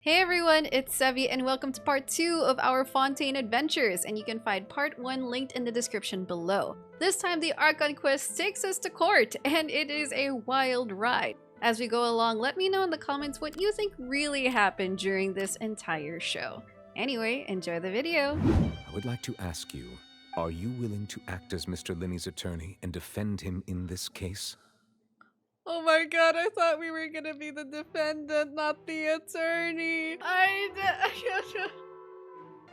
Hey everyone, it's Sevi and welcome to part 2 of our Fontaine adventures, and you can find part 1 linked in the description below. This time the Archon Quest takes us to court, and it is a wild ride. As we go along, let me know in the comments what you think really happened during this entire show. Anyway, enjoy the video! I would like to ask you, are you willing to act as Mr. Lyney's attorney and defend him in this case? Oh my god, I thought we were gonna be the defendant, not the attorney.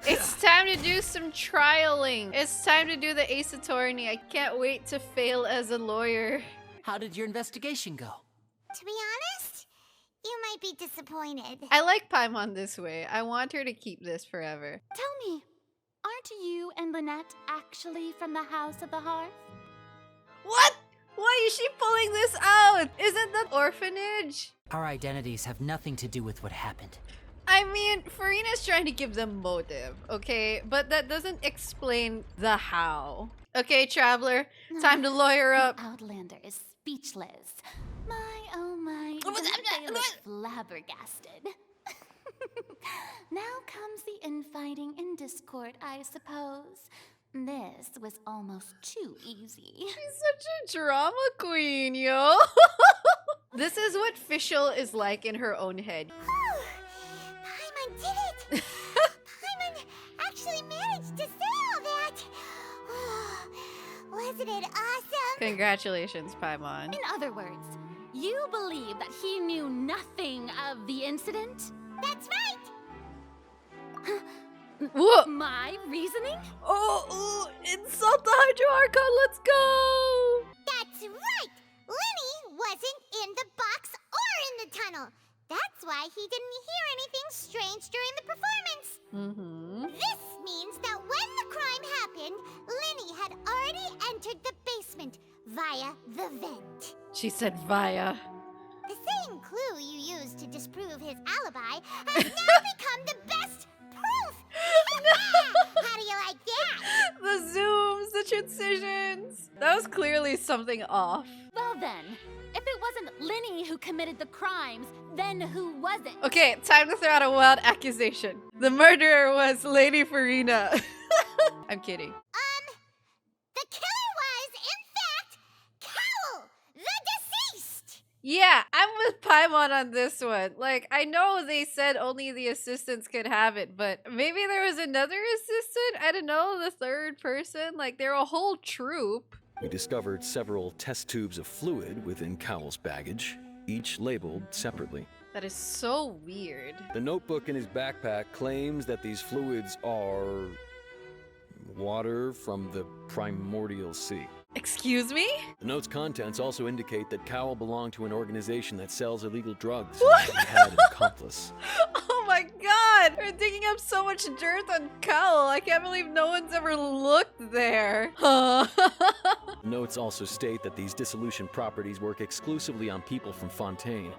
It's time to do some trialing. It's time to do the ace attorney. I can't wait to fail as a lawyer. How did your investigation go? To be honest, you might be disappointed. I like Paimon this way. I want her to keep this forever. Tell me, aren't you and Lynette actually from the House of the Hearth? What? Why is she pulling this out? Isn't that orphanage? Our identities have nothing to do with what happened. I mean, Furina's trying to give them motive, okay? But that doesn't explain the how. Okay, Traveler, time to lawyer up. The Outlander is speechless. My, oh my, they look flabbergasted. Now comes the infighting and discord, I suppose. This was almost too easy. She's such a drama queen, yo. This is what Fischl is like in her own head. Paimon did it! Paimon actually managed to say all that! Wasn't it awesome? Congratulations, Paimon. In other words, you believe that he knew nothing of the incident? That's right! Whoa. My reasoning? Oh, insult the Hydro Archon, let's go! That's right! Lyney wasn't in the box or in the tunnel. That's why he didn't hear anything strange during the performance. This means that when the crime happened, Lyney had already entered the basement via the vent. She said via. The same clue you used to disprove his alibi has now become the best proof! How do you like that? The zooms, the transitions. That was clearly something off. Well then, if it wasn't Lyney who committed the crimes, then who was it? Okay, time to throw out a wild accusation. The murderer was Lady Furina. I'm kidding. The killer was, in fact, Cowl, the deceased! Yeah, I'm with Paimon on this one. Like, I know they said only the assistants could have it, but maybe there was another assistant? I don't know, the third person? Like, they're a whole troop. We discovered several test tubes of fluid within Cowell's baggage, each labeled separately. That is so weird. The notebook in his backpack claims that these fluids are water from the primordial sea. Excuse me? The note's contents also indicate that Cowell belonged to an organization that sells illegal drugs. What? And had an accomplice. Oh my god! We're digging up so much dirt on Cowell. I can't believe no one's ever looked there. Notes also state that these dissolution properties work exclusively on people from Fontaine.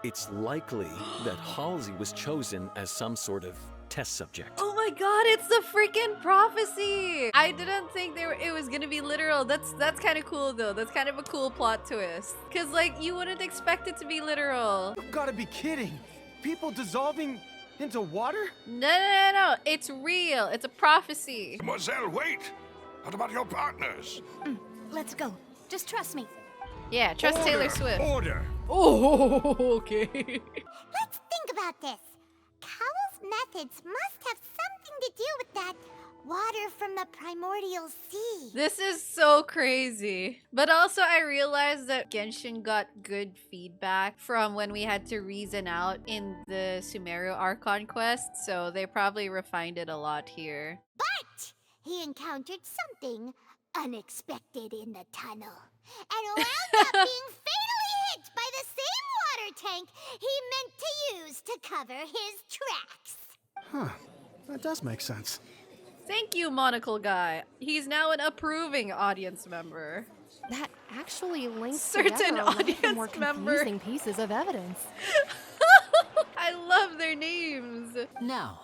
It's likely that Halsey was chosen as some sort of test subject. Oh my god, it's the freaking prophecy! I didn't think it was gonna be literal. That's kind of cool though. That's kind of a cool plot twist. Cause like, you wouldn't expect it to be literal. You've got to be kidding! People dissolving into water? No. It's real. It's a prophecy. Mademoiselle, wait! What about your partners? Let's go. Just trust me. Yeah, trust Order, Taylor Swift. Order! Oh, okay. Let's think about this. Cowell's methods must have something to do with that water from the primordial sea. This is so crazy. But also I realized that Genshin got good feedback from when we had to reason out in the 4.0 Archon Quest, so they probably refined it a lot here. But he encountered something unexpected in the tunnel and wound up being fatally hit by the same water tank he meant to use to cover his tracks. Huh. That does make sense. Thank you, Monocle Guy. He's now an approving audience member. That actually links Certain together a lot of the audience more member. confusing pieces of evidence. I love their names. Now,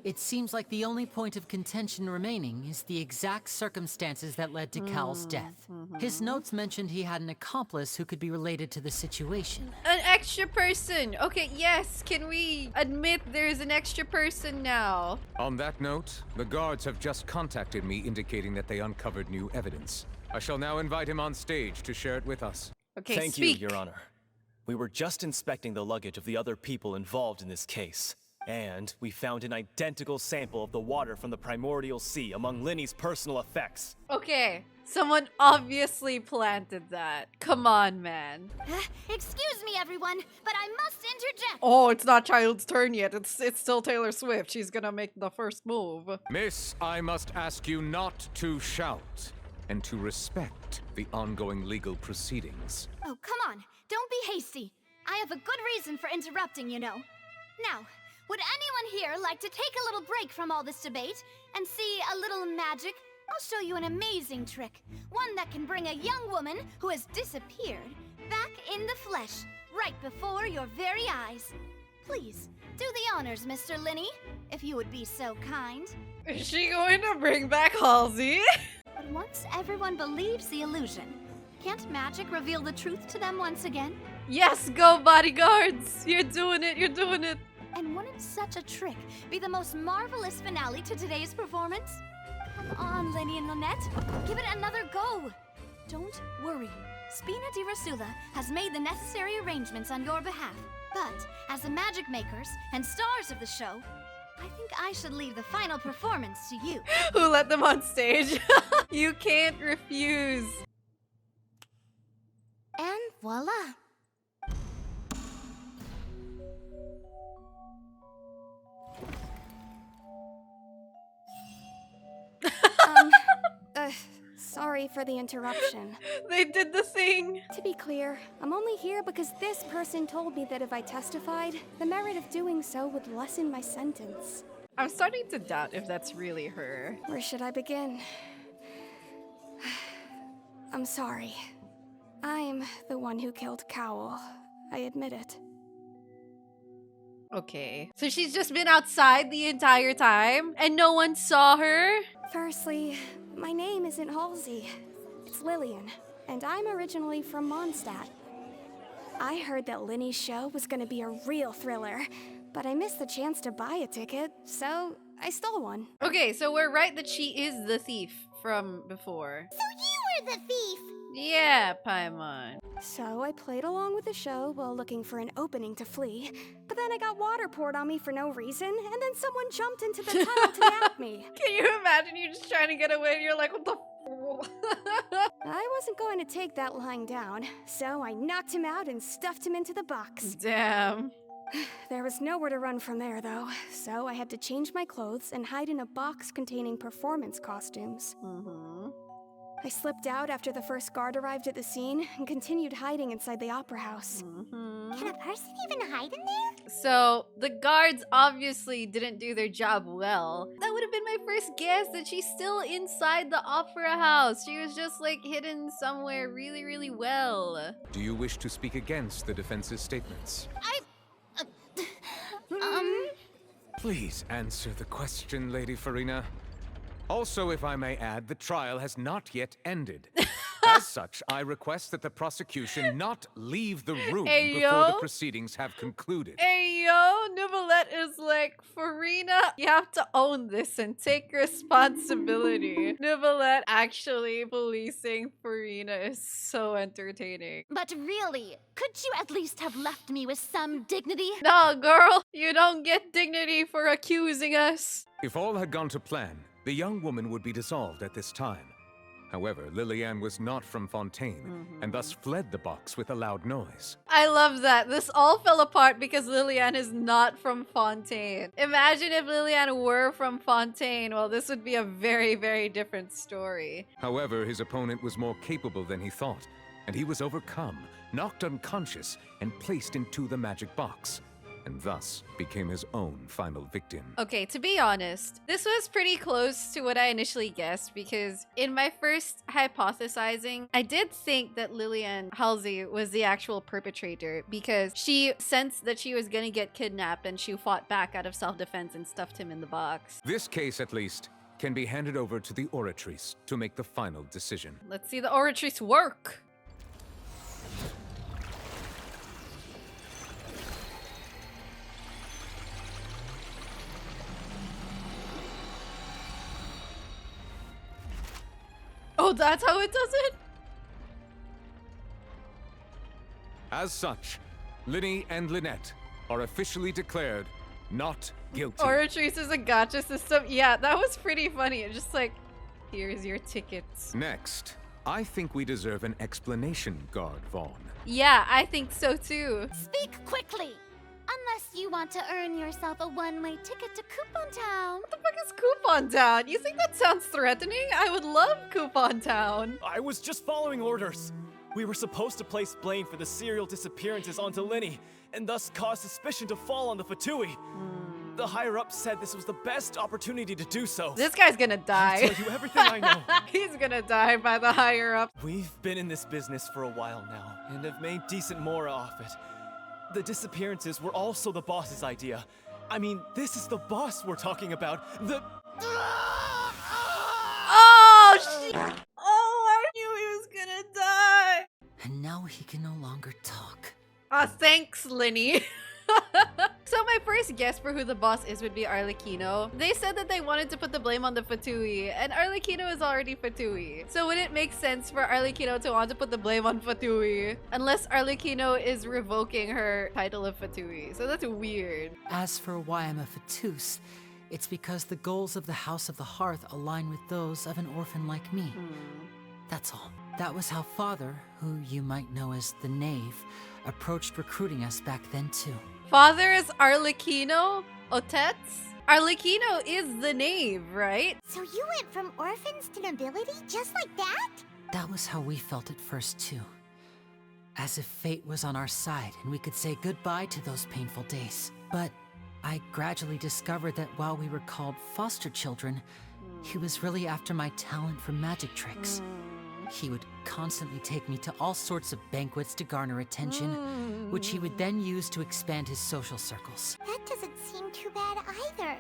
It seems like the only point of contention remaining is the exact circumstances that led to Cal's death. His notes mentioned he had an accomplice who could be related to the situation. An extra person! Okay, yes, can we admit there's an extra person now? On that note, the guards have just contacted me indicating that they uncovered new evidence. I shall now invite him on stage to share it with us. Okay, Thank speak. you, Your Honor. We were just inspecting the luggage of the other people involved in this case. And we found an identical sample of the water from the primordial sea among Lyney's personal effects. Okay, someone obviously planted that. Come on, man. Excuse me, everyone, but I must interject. Oh, it's not Child's turn yet. It's still Taylor Swift. She's gonna make the first move. Miss, I must ask you not to shout and to respect the ongoing legal proceedings. Oh, come on. Don't be hasty. I have a good reason for interrupting, you know. Now, would anyone here like to take a little break from all this debate and see a little magic? I'll show you an amazing trick. One that can bring a young woman who has disappeared back in the flesh, right before your very eyes. Please, do the honors, Mr. Lyney, if you would be so kind. Is she going to bring back Halsey? But once everyone believes the illusion, can't magic reveal the truth to them once again? Yes, go bodyguards! You're doing it, you're doing it! And wouldn't such a trick be the most marvelous finale to today's performance? Come on, Lyney and Lynette. Give it another go. Don't worry. Spina di Rasula has made the necessary arrangements on your behalf. But as the magic makers and stars of the show, I think I should leave the final performance to you. Who let them on stage? You can't refuse. And voila. Sorry for the interruption. They did the thing. To be clear, I'm only here because this person told me that if I testified, the merit of doing so would lessen my sentence. I'm starting to doubt if that's really her. Where should I begin? I'm sorry. I'm the one who killed Cowl. I admit it. Okay. So she's just been outside the entire time and no one saw her? Firstly, my name isn't Halsey. It's Lillian, and I'm originally from Mondstadt. I heard that Lyney's show was gonna be a real thriller, but I missed the chance to buy a ticket, so I stole one. Okay, so we're right that she is the thief from before. So you were the thief! Yeah, Paimon. So I played along with the show while looking for an opening to flee, but then I got water poured on me for no reason, and then someone jumped into the tunnel to nab me. Can you imagine you just trying to get away and you're like, what the I wasn't going to take that lying down, so I knocked him out and stuffed him into the box. Damn. There was nowhere to run from there, though, so I had to change my clothes and hide in a box containing performance costumes. I slipped out after the first guard arrived at the scene and continued hiding inside the opera house. Can a person even hide in there? So, the guards obviously didn't do their job well. That would have been my first guess, that she's still inside the opera house. She was just like hidden somewhere really, really well. Do you wish to speak against the defense's statements? Please answer the question, Lady Furina. Also, if I may add, the trial has not yet ended. As such, I request that the prosecution not leave the room before the proceedings have concluded. Hey yo, Neuvillette is like, Furina, you have to own this and take responsibility. Neuvillette actually policing Furina is so entertaining. But really, could you at least have left me with some dignity? No, girl, you don't get dignity for accusing us. If all had gone to plan, the young woman would be dissolved at this time. However, Lillian was not from Fontaine, and thus fled the box with a loud noise. I love that. This all fell apart because Lillian is not from Fontaine. Imagine if Lillian were from Fontaine. Well, this would be a very, very different story. However, his opponent was more capable than he thought, and he was overcome, knocked unconscious, and placed into the magic box. and thus became his own final victim. Okay, to be honest, this was pretty close to what I initially guessed because in my first hypothesizing, I did think that Lillian Halsey was the actual perpetrator because she sensed that she was gonna get kidnapped and she fought back out of self-defense and stuffed him in the box. This case, at least, can be handed over to the Oratrice to make the final decision. Let's see the Oratrice work. Oh, that's how it does it? As such, Lyney and Lynette are officially declared not guilty. Oratrice is a gotcha system. Yeah, that was pretty funny. It's just like, here's your tickets. Next, I think we deserve an explanation, Guard Vaughn. Yeah, I think so too. Speak quickly! Unless you want to earn yourself a one-way ticket to Coupon Town. What the fuck is Coupon Town? You think that sounds threatening? I would love Coupon Town. I was just following orders. We were supposed to place blame for the serial disappearances onto Lyney, and thus cause suspicion to fall on the Fatui. The higher-ups said this was the best opportunity to do so. This guy's gonna die. I'll tell you everything I know. He's gonna die by the higher up. We've been in this business for a while now, and have made decent mora off it. The disappearances were also the boss's idea. I mean, this is the boss we're talking about. The... Oh, shit! Oh, I knew he was gonna die. And now he can no longer talk. Thanks, Lyney. So my first guess for who the boss is would be Arlecchino. They said that they wanted to put the blame on the Fatui, and Arlecchino is already Fatui. So would it make sense for Arlecchino to want to put the blame on Fatui? Unless Arlecchino is revoking her title of Fatui. So that's weird. As for why I'm a Fatus, it's because the goals of the House of the Hearth align with those of an orphan like me. That's all. That was how Father, who you might know as the Knave, approached recruiting us back then too. Father is Arlecchino? Otets? Arlecchino is the Knave, right? So you went from orphans to nobility just like that? That was how we felt at first too. As if fate was on our side and we could say goodbye to those painful days. But I gradually discovered that while we were called foster children, he was really after my talent for magic tricks. He would constantly take me to all sorts of banquets to garner attention, which he would then use to expand his social circles. That doesn't seem too bad either.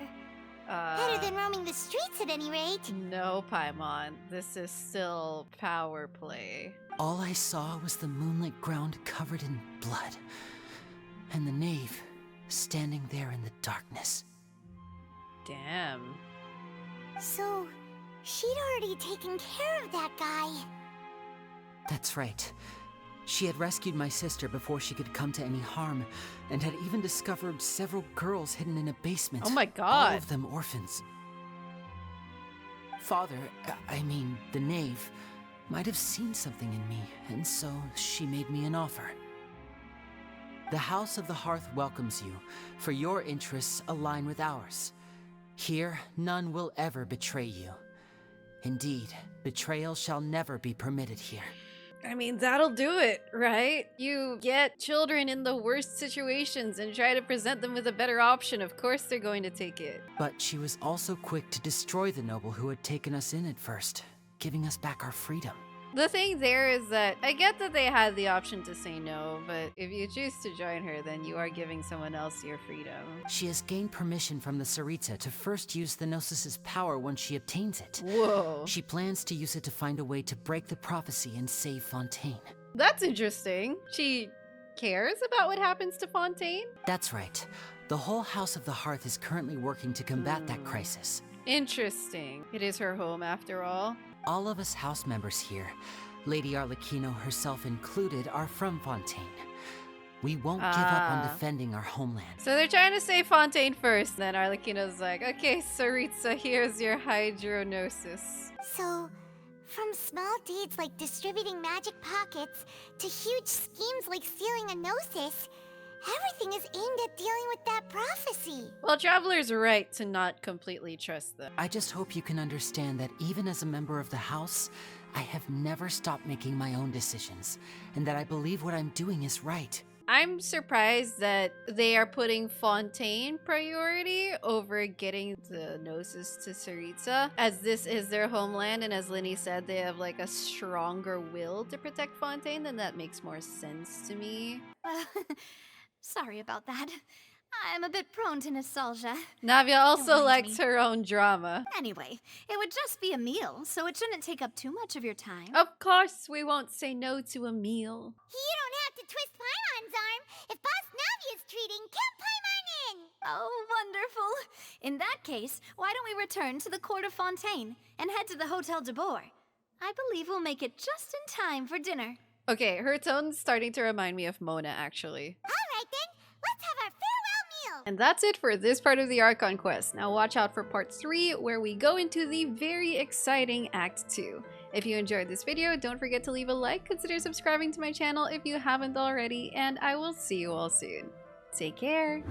Better than roaming the streets at any rate. No, Paimon. This is still power play. All I saw was the moonlit ground covered in blood, and the Knave standing there in the darkness. Damn. So, she'd already taken care of that guy. That's right. She had rescued my sister before she could come to any harm, and had even discovered several girls hidden in a basement. Oh my god. All of them orphans. Father, I mean, the Knave, might have seen something in me, and so she made me an offer. The House of the Hearth welcomes you, for your interests align with ours. Here, none will ever betray you. Indeed, betrayal shall never be permitted here. I mean, that'll do it, right? You get children in the worst situations and try to present them with a better option. Of course they're going to take it. But she was also quick to destroy the noble who had taken us in at first, giving us back our freedom. The thing there is that I get that they had the option to say no, but if you choose to join her, then you are giving someone else your freedom. She has gained permission from the Tsaritsa to first use the Gnosis' power when she obtains it. Whoa. She plans to use it to find a way to break the prophecy and save Fontaine. That's interesting. She cares about what happens to Fontaine? That's right. The whole House of the Hearth is currently working to combat that crisis. Interesting. It is her home after all. All of us house members here, Lady Arlecchino herself included, are from Fontaine. We won't give up on defending our homeland. So they're trying to save Fontaine first, then Arlecchino's like, okay, Tsaritsa, here's your hydronosis. So, from small deeds like distributing magic pockets to huge schemes like stealing a gnosis, everything is aimed at dealing with that prophecy. Well, Traveler's right to not completely trust them. I just hope you can understand that even as a member of the House, I have never stopped making my own decisions, and that I believe what I'm doing is right. I'm surprised that they are putting Fontaine priority over getting the Gnosis to Tsaritsa, as this is their homeland, and as Lyney said, they have like a stronger will to protect Fontaine, then that makes more sense to me. Sorry about that. I'm a bit prone to nostalgia. Navia also Don't mind likes me. her own drama. Anyway, it would just be a meal, so it shouldn't take up too much of your time. Of course, we won't say no to a meal. You don't have to twist Paimon's arm. If Boss Navia's treating, count Paimon in! Oh, wonderful. In that case, why don't we return to the court of Fontaine and head to the Hotel de Boer? I believe we'll make it just in time for dinner. Okay, her tone's starting to remind me of Mona, actually. Alright then, let's have our farewell meal! And that's it for this part of the Archon Quest. Now watch out for part 3, where we go into the very exciting Act 2. If you enjoyed this video, don't forget to leave a like, consider subscribing to my channel if you haven't already, and I will see you all soon. Take care!